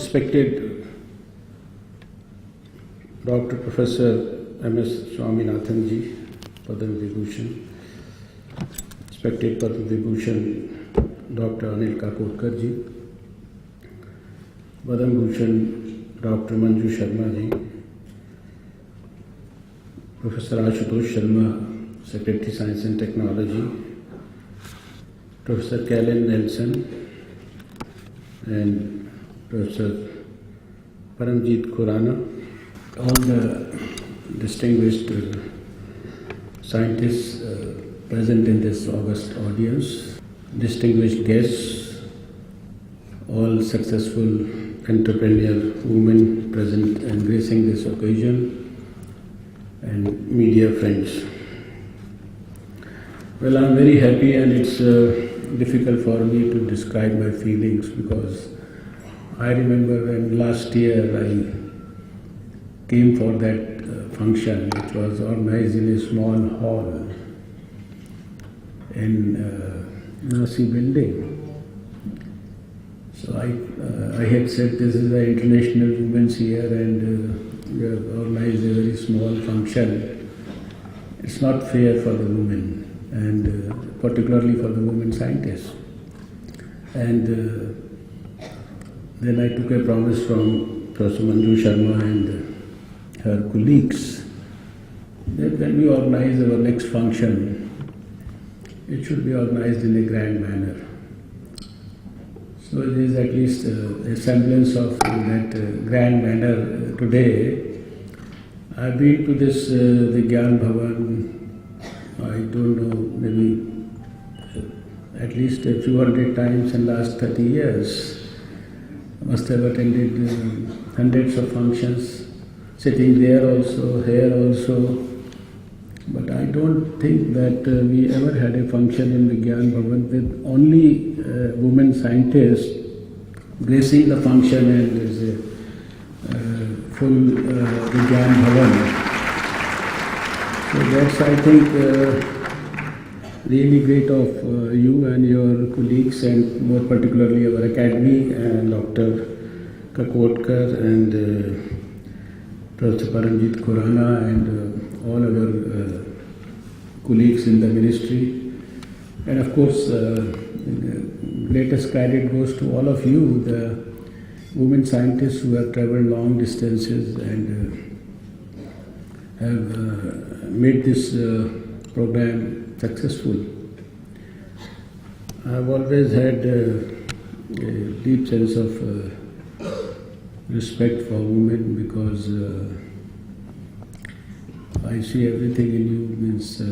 Respected Dr. Professor M.S. Swaminathan ji, Padma Vibhushan. Respected Padma Vibhushan Dr. Anil Kakotkar ji. Padma Bhushan Dr. Manju Sharma ji. Professor Ashutosh Sharma, Secretary Science and Technology. Professor Kellen Nelson and Professor Paramjit Khurana, all the distinguished scientists present in this august audience, distinguished guests, all successful entrepreneurial women present and gracing this occasion, and media friends. Well, I'm very happy, and it's difficult for me to describe my feelings because I remember when last year I came for that function, which was organized in a small hall in Nasi building. So I had said this is the International Women's Year and we have organized a very small function. It's not fair for the women and particularly for the women scientists. And then I took a promise from Professor Manju Sharma and her colleagues that when we organize our next function, it should be organized in a grand manner. So there is at least a semblance of that grand manner today. I've been to this Vigyan Bhavan, I don't know, maybe at least a few hundred times in the last 30 years. Must have attended hundreds of functions, sitting there also, here also. But I don't think that we ever had a function in Vigyan Bhavan with only women scientists gracing the function, and there is a full Vigyan Bhavan. So that's, I think, really great of you and your colleagues, and more particularly our academy and Dr. Kakotkar and Professor Paramjit Khurana and all our colleagues in the ministry. And of course, greatest credit goes to all of you, the women scientists who have traveled long distances and have made this program successful. I've always had a deep sense of respect for women because I see everything in you. Means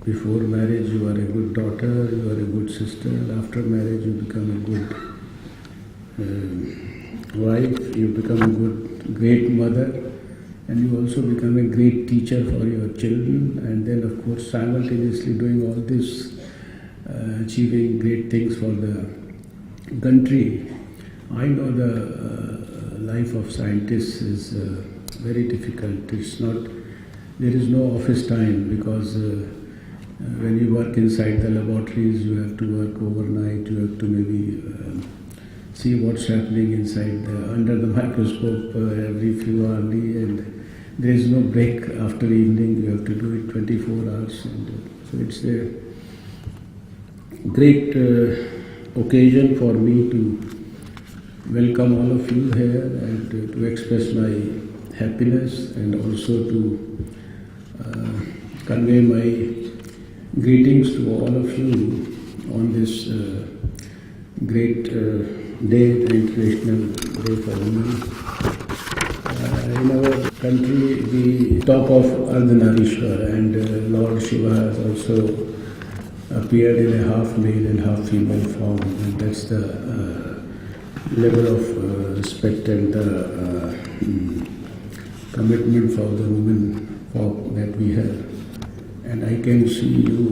before marriage you are a good daughter, you are a good sister, and after marriage you become a good wife, you become a good, great mother, and you also become a great teacher for your children, and then of course simultaneously doing all this, achieving great things for the country. I know the life of scientists is very difficult. It's not, there is no office time because when you work inside the laboratories you have to work overnight, you have to maybe see what's happening inside under the microscope every few hours, and there is no break after evening. You have to do it 24 hours. And so it's a great occasion for me to welcome all of you here and to express my happiness and also to convey my greetings to all of you on this great day, the International Day for Women. In our country, we talk of Ardhanarishwar, and Lord Shiva has also appeared in a half male and half female form, and that's the level of respect and the commitment for the women folk that we have. And I can see you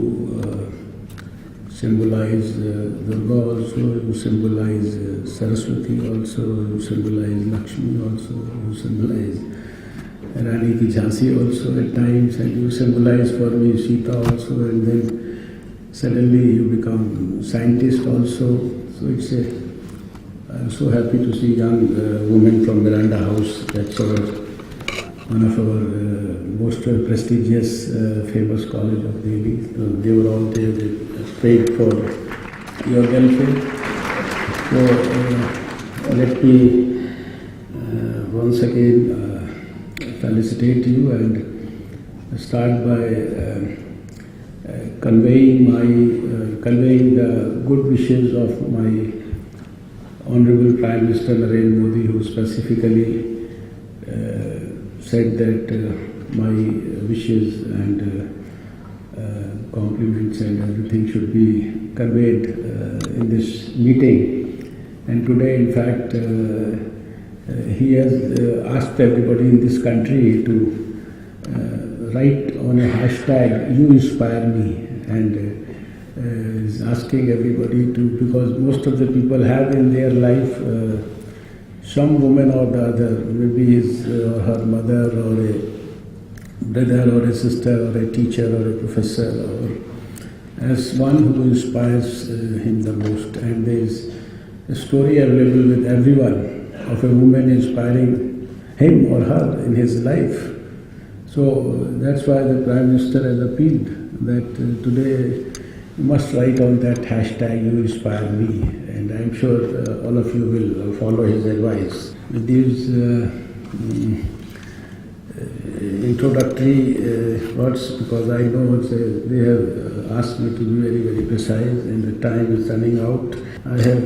symbolize Durga also, you symbolize Saraswati also, you symbolize Lakshmi also, you symbolize Rani ki Jhansi also at times, and you symbolize for me Sita also, and then suddenly you become scientist also. So it's a So happy to see young women from Miranda House. That's one of our most prestigious, famous college of Delhi. So they were all there. They prayed for your welfare. So let me once again felicitate you and start by conveying the good wishes of my Honorable Prime Minister Narendra Modi, who specifically said that my wishes and compliments and everything should be conveyed in this meeting. And today, in fact, he has asked everybody in this country to write on a hashtag, "You inspire me," and is asking everybody to, because most of the people have in their life some woman or the other, maybe his or her mother or a brother or a sister or a teacher or a professor, or as one who inspires him the most. And there is a story available with everyone of a woman inspiring him or her in his life. So that's why the Prime Minister has appealed that today you must write on that hashtag, "You inspire me," and I'm sure all of you will follow his advice. With these introductory words, because I know they have asked me to be very, very precise and the time is running out. I have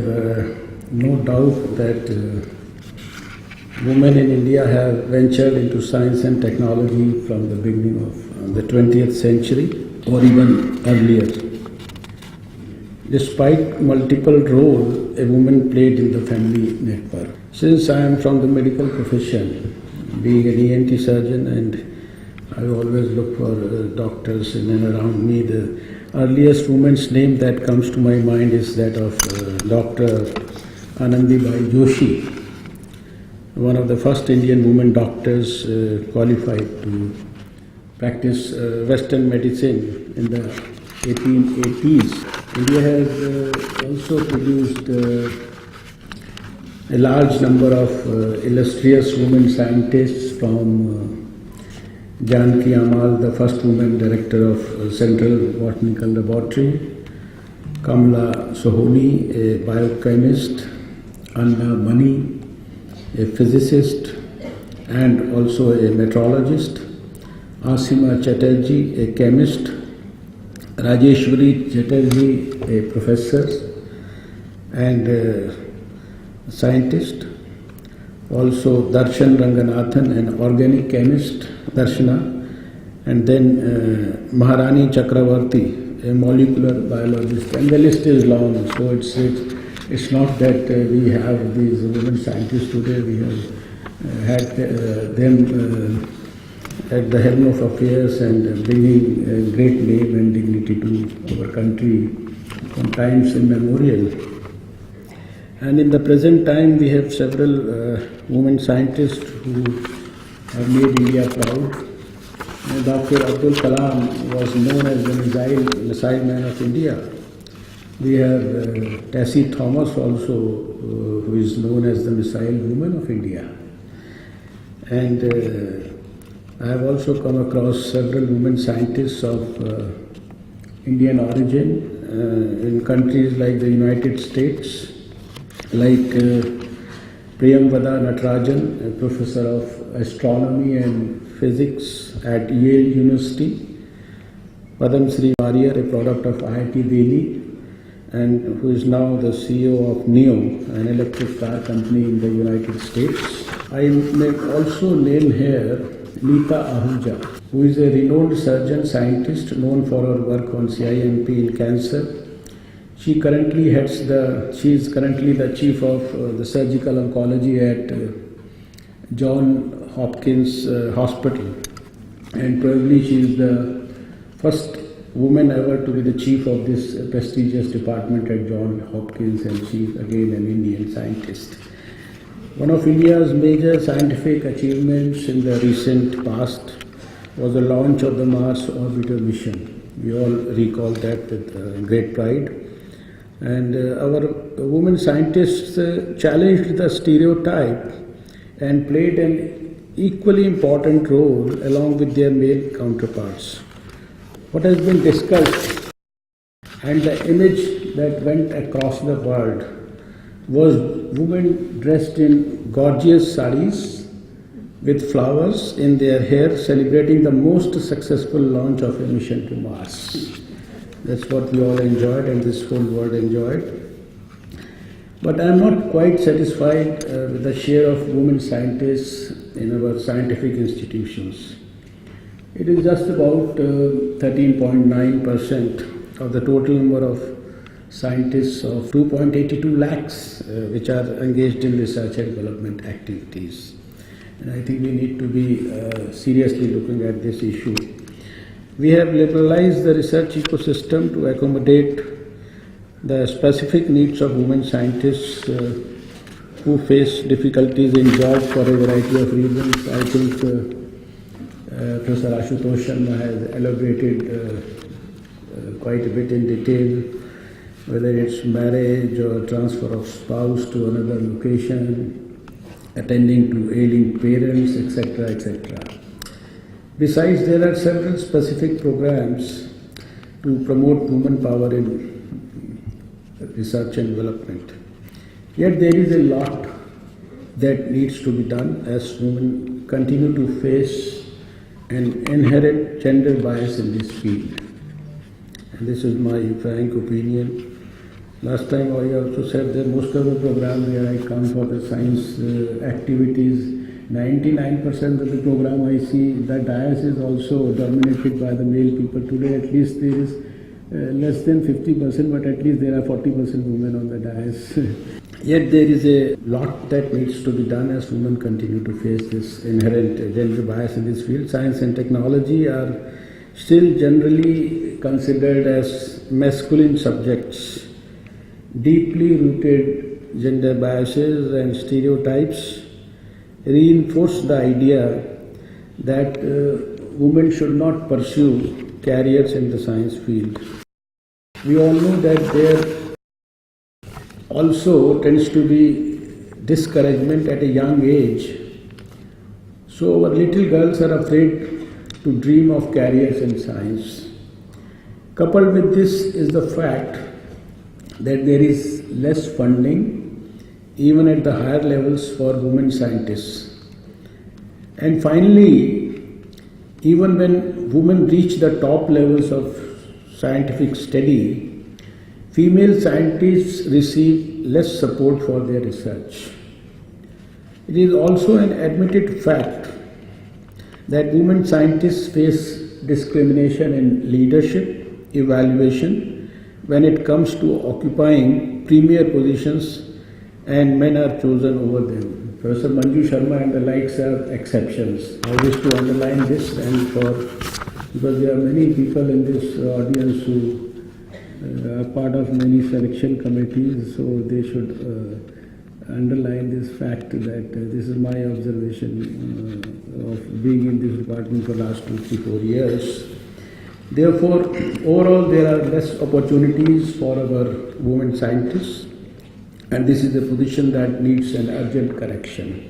no doubt that women in India have ventured into science and technology from the beginning of the 20th century or even earlier. Despite multiple roles a woman played in the family network. Since I am from the medical profession, being an ENT surgeon, and I always look for doctors in and around me, the earliest woman's name that comes to my mind is that of Dr. Anandibai Joshi, one of the first Indian women doctors qualified to practice Western medicine in the 1880s. India has also produced a large number of illustrious women scientists, from Janaki Amal, the first woman director of Central Botanical Laboratory, Kamla Sohoni, a biochemist, Anna Mani, a physicist and also a meteorologist, Asima Chatterjee, a chemist, Rajeshwari Chatterjee, a professor and scientist, also Darshan Ranganathan, an organic chemist, Darshana, and then Maharani Chakravarti, a molecular biologist, and the list is long. So it's not that we have these women scientists today. We have had them at the helm of affairs and bringing a great name and dignity to our country from times immemorial. And in the present time, we have several women scientists who have made India proud. Dr. Abdul Kalam was known as the missile man of India. We have Tessie Thomas also, who is known as the missile woman of India. And I have also come across several women scientists of Indian origin in countries like the United States, like Priyamvada Natarajan, a professor of astronomy and physics at Yale University, Padam Sri Warrior, a product of IIT Delhi, and who is now the CEO of NEO, an electric car company in the United States. I may also name here Neeta Ahuja, who is a renowned surgeon scientist known for her work on CIMP in cancer. She is currently the chief of the surgical oncology at John Hopkins Hospital, and probably she is the first woman ever to be the chief of this prestigious department at John Hopkins, and she is again an Indian scientist. One of India's major scientific achievements in the recent past was the launch of the Mars Orbiter mission. We all recall that with great pride. And our women scientists challenged the stereotype and played an equally important role along with their male counterparts. What has been discussed and the image that went across the world was women dressed in gorgeous saris with flowers in their hair celebrating the most successful launch of a mission to Mars. That's what we all enjoyed and this whole world enjoyed. But I am not quite satisfied with the share of women scientists in our scientific institutions. It is just about 13.9% of the total number of scientists of 2.82 lakhs which are engaged in research and development activities. And I think we need to be seriously looking at this issue. We have liberalized the research ecosystem to accommodate the specific needs of women scientists who face difficulties in jobs for a variety of reasons. I think Professor Ashutosh Sharma has elaborated quite a bit in detail, whether it's marriage or transfer of spouse to another location, attending to ailing parents, etc., etc. Besides, there are several specific programs to promote women power in research and development. Yet there is a lot that needs to be done as women continue to face an inherent gender bias in this field. And this is my frank opinion. Last time I also said that most of the program where I come for the science activities, 99% of the program I see, the dais is also dominated by the male people. Today at least there is less than 50%, but at least there are 40% women on the dais. Yet there is a lot that needs to be done as women continue to face this inherent gender bias in this field. Science and technology are still generally considered as masculine subjects. Deeply rooted gender biases and stereotypes reinforce the idea that women should not pursue careers in the science field. We all know that there also tends to be discouragement at a young age. So our little girls are afraid to dream of careers in science. Coupled with this is the fact that there is less funding even at the higher levels for women scientists. And finally, even when women reach the top levels of scientific study, female scientists receive less support for their research. It is also an admitted fact that women scientists face discrimination in leadership, evaluation, when it comes to occupying premier positions and men are chosen over them. Professor Manju Sharma and the likes are exceptions. I wish to underline this because there are many people in this audience who are part of many selection committees, so they should underline this fact that this is my observation of being in this department for the last 2, 3, 4 years. Therefore, overall there are less opportunities for our women scientists, and this is a position that needs an urgent correction.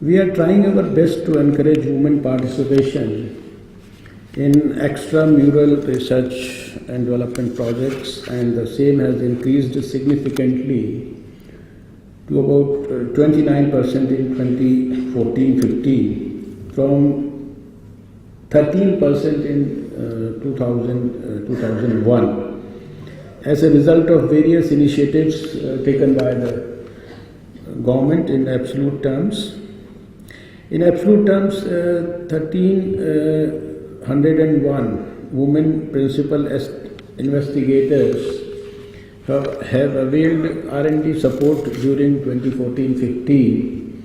We are trying our best to encourage women participation in extramural research and development projects, and the same has increased significantly to about 29% in 2014-15 from 13% in 2001 as a result of various initiatives taken by the government in absolute terms. In absolute terms, 1,301 women principal investigators have availed R&D support during 2014-15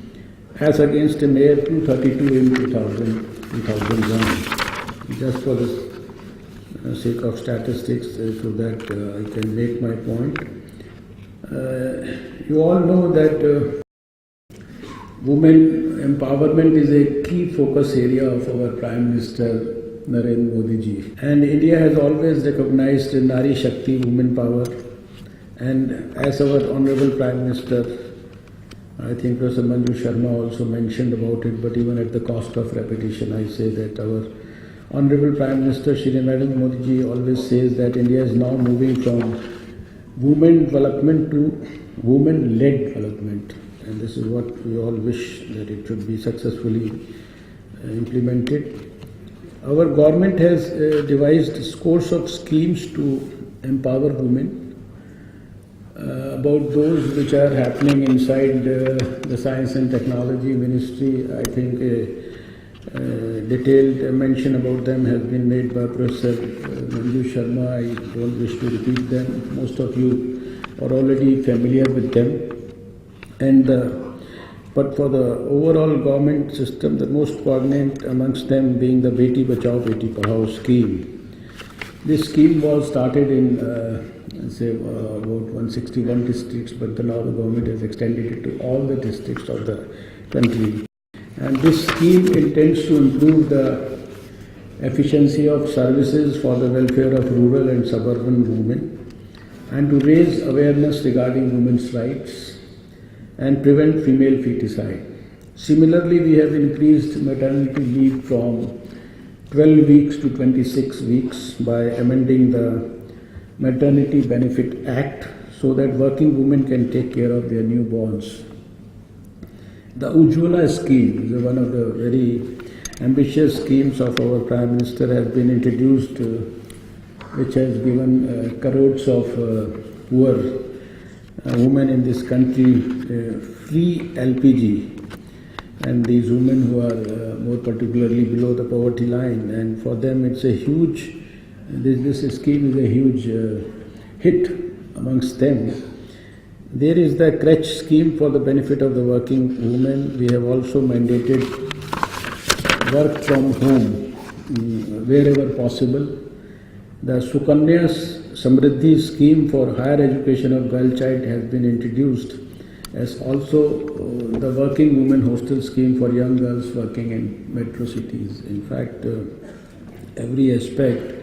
as against a mere 232 in 2001. Just for the sake of statistics, so that I can make my point. You all know that women empowerment is a key focus area of our Prime Minister Narendra Modi ji. And India has always recognized Nari Shakti, women power. And as our Honorable Prime Minister, I think Professor Manju Sharma also mentioned about it, but even at the cost of repetition, I say that our Honorable Prime Minister Shri Narendra Modi ji always says that India is now moving from women development to women-led development. And this is what we all wish that it should be successfully implemented. Our government has devised scores of schemes to empower women. About those which are happening inside the Science and Technology Ministry, I think a detailed mention about them has been made by Professor Manju Sharma. I don't wish to repeat them. Most of you are already familiar with them. But for the overall government system, the most prominent amongst them being the Beti Bachao Beti Padhao scheme. This scheme was started in about 161 districts, but now the government has extended it to all the districts of the country. And this scheme intends to improve the efficiency of services for the welfare of rural and suburban women and to raise awareness regarding women's rights and prevent female feticide. Similarly, we have increased maternity leave from 12 weeks to 26 weeks by amending the Maternity Benefit Act so that working women can take care of their newborns. The Ujjwala scheme is one of the very ambitious schemes of our Prime Minister, has been introduced, which has given crores of poor women in this country free LPG. And these women who are more particularly below the poverty line, and for them it's a huge, this scheme is a huge hit amongst them. There is the crèche scheme for the benefit of the working women. We have also mandated work from home wherever possible. The Sukanya Samriddhi scheme for higher education of girl child has been introduced, as also the working women hostel scheme for young girls working in metro cities. In fact, every aspect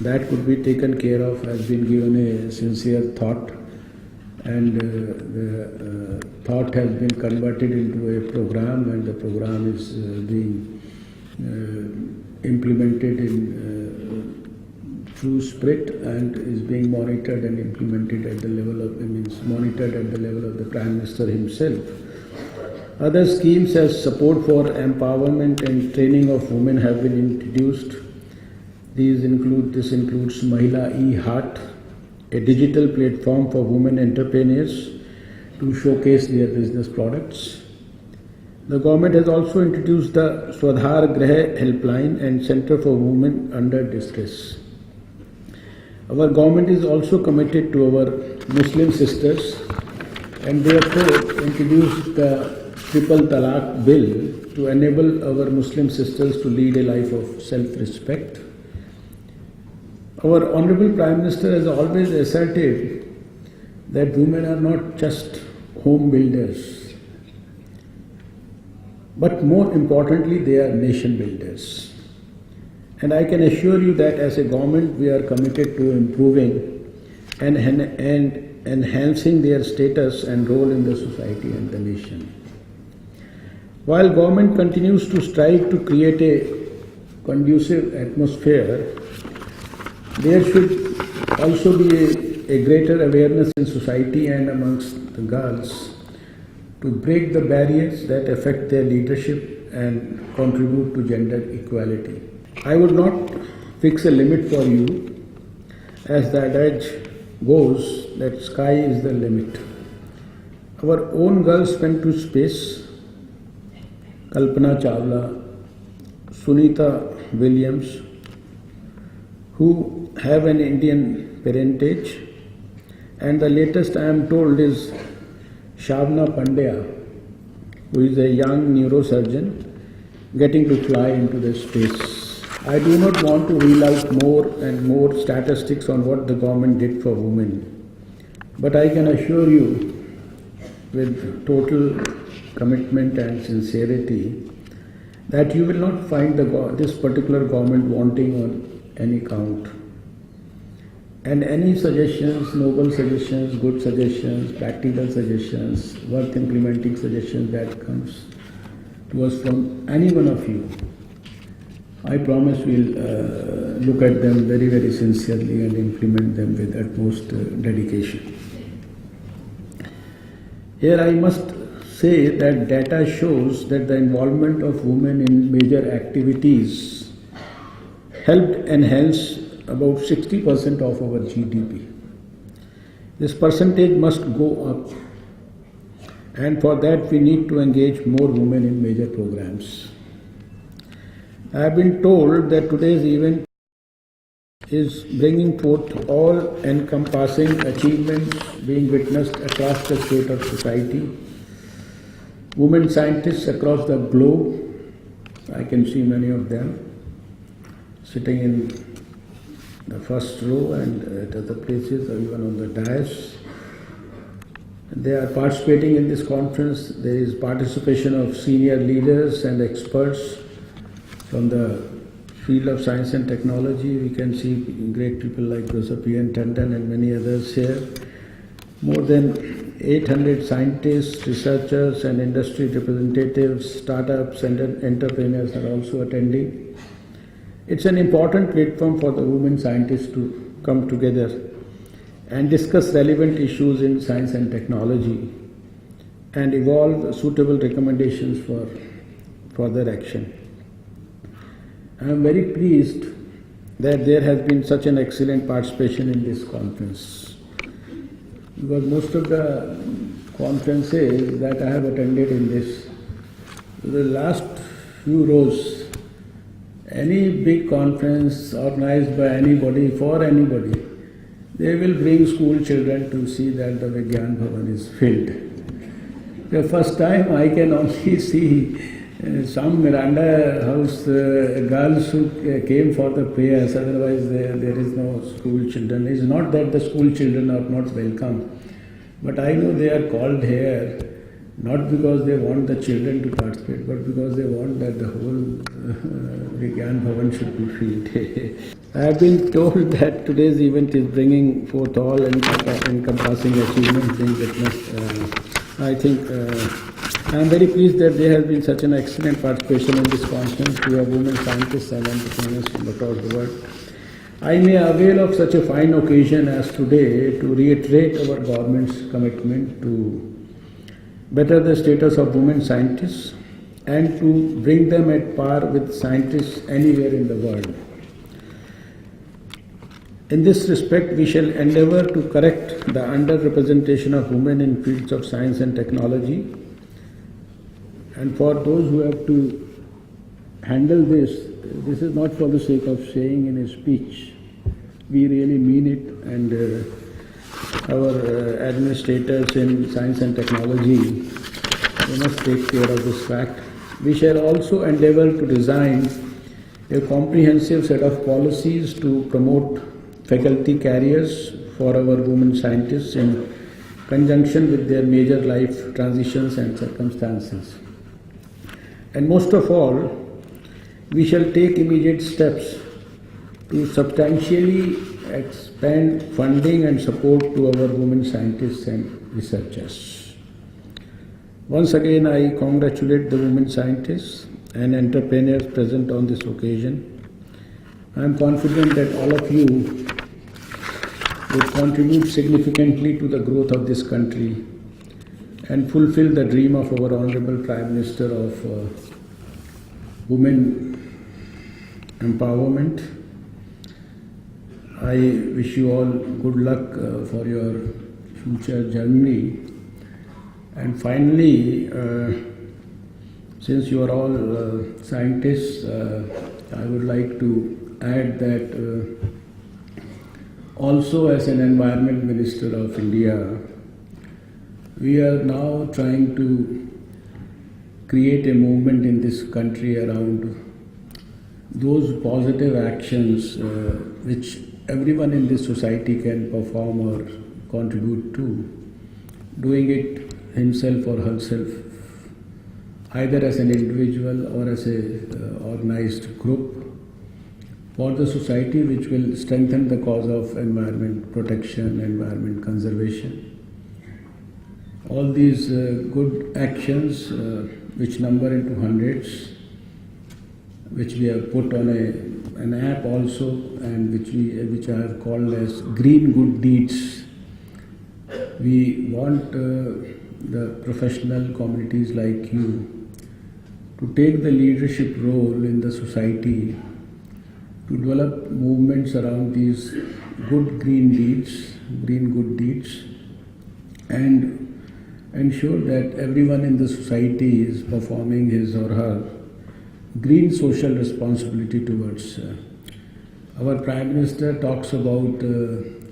that could be taken care of has been given a sincere thought, and the thought has been converted into a program, and the program is being implemented in true spirit and is being monitored and implemented at the level of, monitored at the level of the Prime Minister himself. Other schemes as support for empowerment and training of women have been introduced. This includes Mahila E-Heart, a digital platform for women entrepreneurs to showcase their business products. The government has also introduced the Swadhar Grah helpline and Center for Women under Distress. Our government is also committed to our Muslim sisters, and therefore introduced the Triple Talaq Bill to enable our Muslim sisters to lead a life of self-respect. Our Honorable Prime Minister has always asserted that women are not just home builders, but more importantly, they are nation builders. And I can assure you that as a government, we are committed to improving and enhancing their status and role in the society and the nation. While government continues to strive to create a conducive atmosphere, there should also be a greater awareness in society and amongst the girls to break the barriers that affect their leadership and contribute to gender equality. I would not fix a limit for you, as the adage goes that sky is the limit. Our own girls went to space. Kalpana Chawla, Sunita Williams, who have an Indian parentage, and the latest I am told is Shavna Pandya, who is a young neurosurgeon getting to fly into the space. I do not want to reel out more and more statistics on what the government did for women, but I can assure you with total commitment and sincerity that you will not find this particular government wanting on any count. And any suggestions, noble suggestions, good suggestions, practical suggestions, worth implementing suggestions that comes to us from any one of you, I promise we'll look at them very, very sincerely and implement them with utmost dedication. Here I must say that data shows that the involvement of women in major activities helped enhance about 60% of our GDP. This percentage must go up, and for that we need to engage more women in major programs. I have been told that today's event is bringing forth all-encompassing achievements being witnessed across the state of society. Women scientists across the globe, I can see many of them sitting in the first row and at other places or even on the dais. They are participating in this conference. There is participation of senior leaders and experts from the field of science and technology. We can see great people like Professor P.N. Tandon and many others here. More than 800 scientists, researchers and industry representatives, startups and entrepreneurs are also attending. It's an important platform for the women scientists to come together and discuss relevant issues in science and technology and evolve suitable recommendations for further action. I am very pleased that there has been such an excellent participation in this conference, because most of the conferences that I have attended in this, the last few rows, any big conference organized by anybody, for anybody, they will bring school children to see that the Vigyan Bhavan is filled. The first time I can only see some Miranda House girls who came for the prayers, otherwise there is no school children. It's not that the school children are not welcome, but I know they are called here not because they want the children to participate, but because they want that the whole Vigyan Bhavan should be filled. I have been told that today's event is bringing forth all encompassing achievements being witnessed. I think I am very pleased that there has been such an excellent participation in this conference. We have women scientists and entrepreneurs from across the world. I may avail of such a fine occasion as today to reiterate our government's commitment to better the status of women scientists and to bring them at par with scientists anywhere in the world. In this respect, we shall endeavour to correct the underrepresentation of women in fields of science and technology. And for those who have to handle this is not for the sake of saying in a speech. We really mean it, and our administrators in science and technology, they must take care of this fact. We shall also endeavour to design a comprehensive set of policies to promote faculty careers for our women scientists in conjunction with their major life transitions and circumstances. And most of all, we shall take immediate steps to substantially expand funding and support to our women scientists and researchers. Once again, I congratulate the women scientists and entrepreneurs present on this occasion. I am confident that all of you will contribute significantly to the growth of this country and fulfill the dream of our Honorable Prime Minister of women empowerment. I wish you all good luck for your future journey. And finally, since you are all scientists, I would like to add that also as an Environment Minister of India, we are now trying to create a movement in this country around those positive actions which everyone in this society can perform or contribute to, doing it himself or herself either as an individual or as a organized group, for the society, which will strengthen the cause of environment protection, environment conservation. All these good actions, which number into hundreds, which we have put on an app also, and which are called as green good deeds. We want the professional communities like you to take the leadership role in the society to develop movements around these good green deeds, green good deeds, and ensure that everyone in the society is performing his or her green social responsibility towards. Our Prime Minister talks about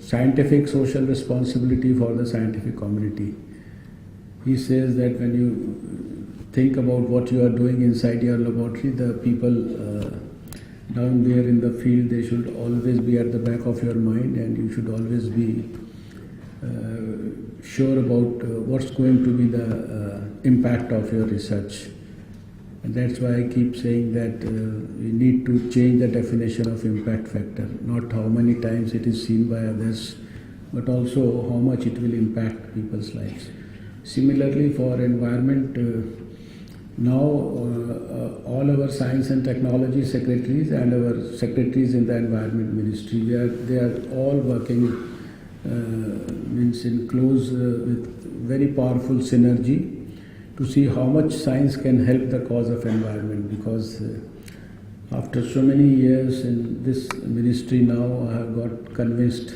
scientific social responsibility for the scientific community. He says that when you think about what you are doing inside your laboratory, the people down there in the field, they should always be at the back of your mind, and you should always be sure about what's going to be the impact of your research. And that's why I keep saying that we need to change the definition of impact factor, not how many times it is seen by others, but also how much it will impact people's lives. Similarly, for environment, now all our science and technology secretaries and our secretaries in the environment ministry, they are all working means in close with very powerful synergy to see how much science can help the cause of environment, because after so many years in this ministry now, I have got convinced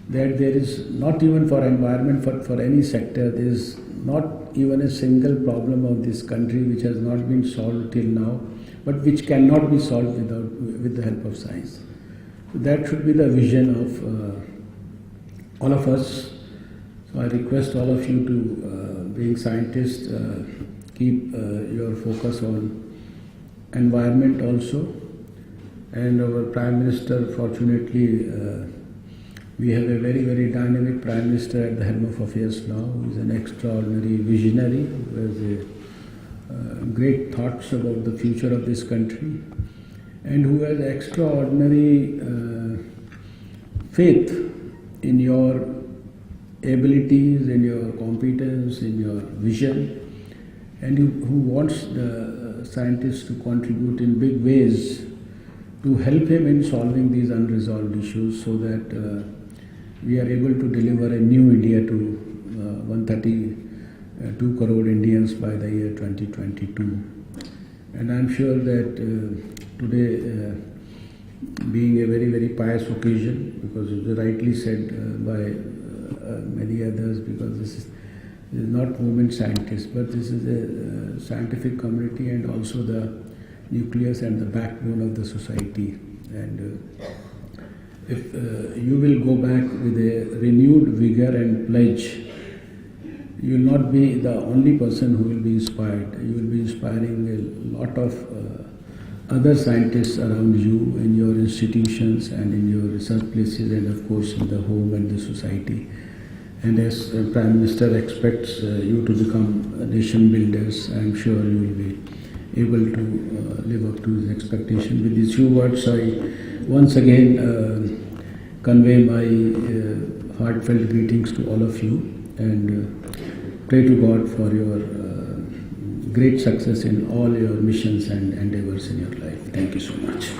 that there is not even for environment, for any sector, there is not even a single problem of this country which has not been solved till now, but which cannot be solved with the help of science. So that should be the vision of all of us. So I request all of you to, being scientists, keep your focus on environment also. And our Prime Minister, fortunately, we have a very, very dynamic Prime Minister at the helm of affairs now, who is an extraordinary visionary, who has great thoughts about the future of this country, and who has extraordinary faith in your abilities, in your competence, in your vision, and who wants the scientists to contribute in big ways to help him in solving these unresolved issues, so that we are able to deliver a new India to 132 crore Indians by the year 2022. And I'm sure that today, being a very, very pious occasion, because it was rightly said by many others, because this is not movement scientists, but this is a scientific community and also the nucleus and the backbone of the society. And if you will go back with a renewed vigor and pledge, you will not be the only person who will be inspired. You will be inspiring a lot of other scientists around you in your institutions and in your research places, and of course in the home and the society. And as Prime Minister expects you to become nation builders, I am sure you will be able to live up to his expectation. With these few words, I once again convey my heartfelt greetings to all of you, and pray to God for your great success in all your missions and endeavors in your life. Thank you so much.